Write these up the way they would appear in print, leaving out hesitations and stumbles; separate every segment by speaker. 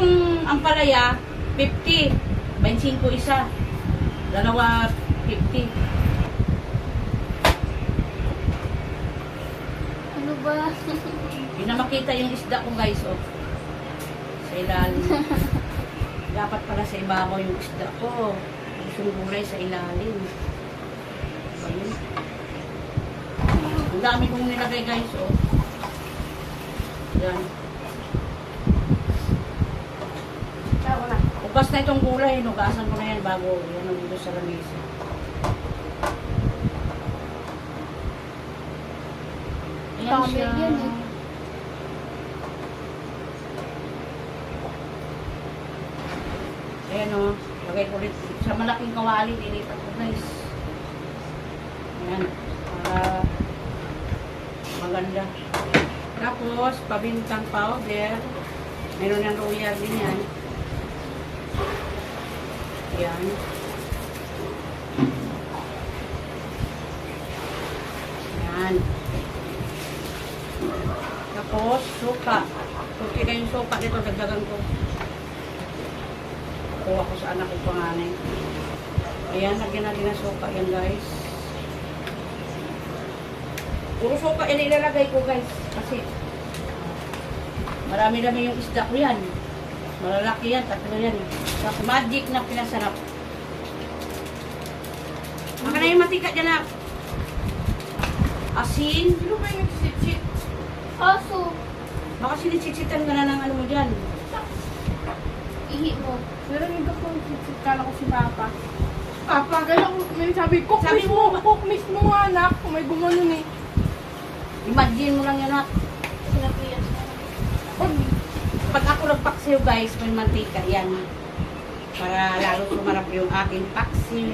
Speaker 1: Itong ampalaya, 50. 25 isa. Dalawa, 50.
Speaker 2: Ano ba?
Speaker 1: Hindi na makita yung isda ko guys, oh. Sa ilalim. Dapat pala sa ibabaw yung isda ko. Yung gulay sa ilalim. Ayun. Ang dami kong nilagay guys, oh. Yan.
Speaker 3: Ako na.
Speaker 1: Upas na itong gulay, nugasan ko na yan bago yan ang dito sa lamesa. Ayan
Speaker 2: Dami
Speaker 1: siya.
Speaker 2: yan, eh.
Speaker 1: Ayan o, lagay ko ulit sa malaking kawali, nilipat ko guys. Ayan, para maganda. Tapos, pabintang powder. Meron ng royal din yan. Ayan. Ayan. Tapos, suka. Kunti na yung suka dito, dagdagan ko. Kuha ko sa anak ko panganay. Ayan, lagyan natin ng suka yan guys. Puro suka yan ilalagay ko guys. Kasi marami-dami yung isda ko yan. Malalaki yan, tatlo yan. Tapos magic na pinasarap. Maka na yung matika dyan na. Asin.
Speaker 3: Sino ba yung sit-sit?
Speaker 2: Aso.
Speaker 1: Baka sinisitsitan ka na ng ano mo dyan.
Speaker 2: Ihi mo.
Speaker 3: Meron yung kapag sit-sit, kala ko si Papa. Papa, kaya ko, may sabi, cook
Speaker 1: Sabi
Speaker 3: mismo,
Speaker 1: mo,
Speaker 3: cook mismo nga anak, kung may gumanon eh.
Speaker 1: Imagine mo lang yan ha.
Speaker 2: Pinapiyas na.
Speaker 1: Pag ako nagpaksiw guys, may mantika yan. Para lalo sumarap yung aking paksiw.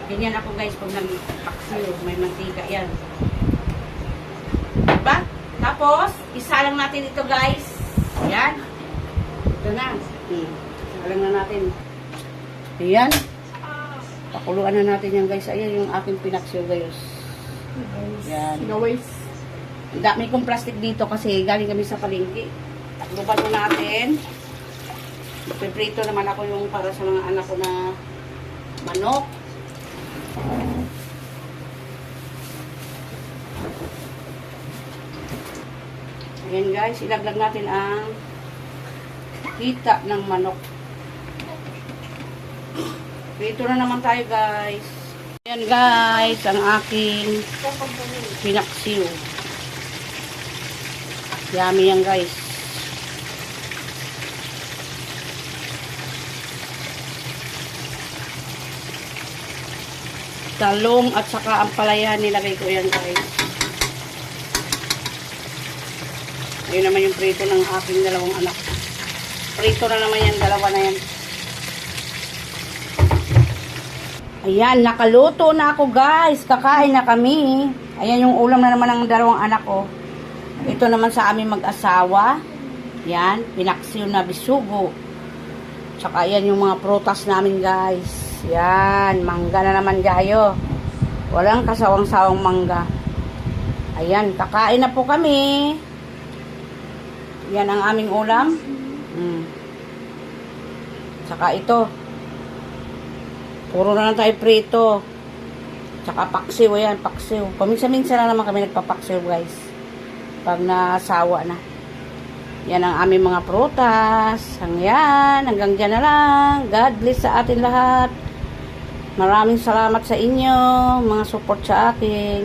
Speaker 1: Ganyan ako guys pag nagpaksiw, may mantika yan. Diba? Tapos, isa lang natin ito guys. Yan. Ito na. Isa lang na natin. Ayan. Pakuluan na natin yan guys. Ayan yung aking pinaksiw guys. Yan.
Speaker 3: Gawais.
Speaker 1: Ang dami kong plastic dito kasi galing kami sa palengke. Takluban ko natin. Piprito naman ako yung para sa mga anak ko na manok. Ayan guys, ilaglag natin ang kita ng manok. Prito na naman tayo guys. Ayan guys, ang aking pinaksiw. Yummy yan guys. Talong at saka ang palayan nilagay ko yan guys. Ayun naman yung prito ng aking dalawang anak. Prito na naman yan, dalawa na yan. Ayan, nakaluto na ako guys. Kakain na kami. Ayan yung ulam na naman ng dalawang anak ko. Ito naman sa aming mag-asawa. Yan, pinaksiw na bisugo. Tsaka yan yung mga prutas namin guys. Yan, mangga na naman gayo. Walang kasawang-sawang mangga. Ayan, kakain na po kami. Yan ang aming ulam. Tsaka ito. Puro na lang tayo prito. Tsaka paksiw, ayan, paksiw. Paminsan-minsan na naman kami nagpapaksiw guys. Pag nasawa na. Yan ang aming mga prutas. Hanggang dyan na lang. God bless sa atin lahat. Maraming salamat sa inyo, mga support sa akin.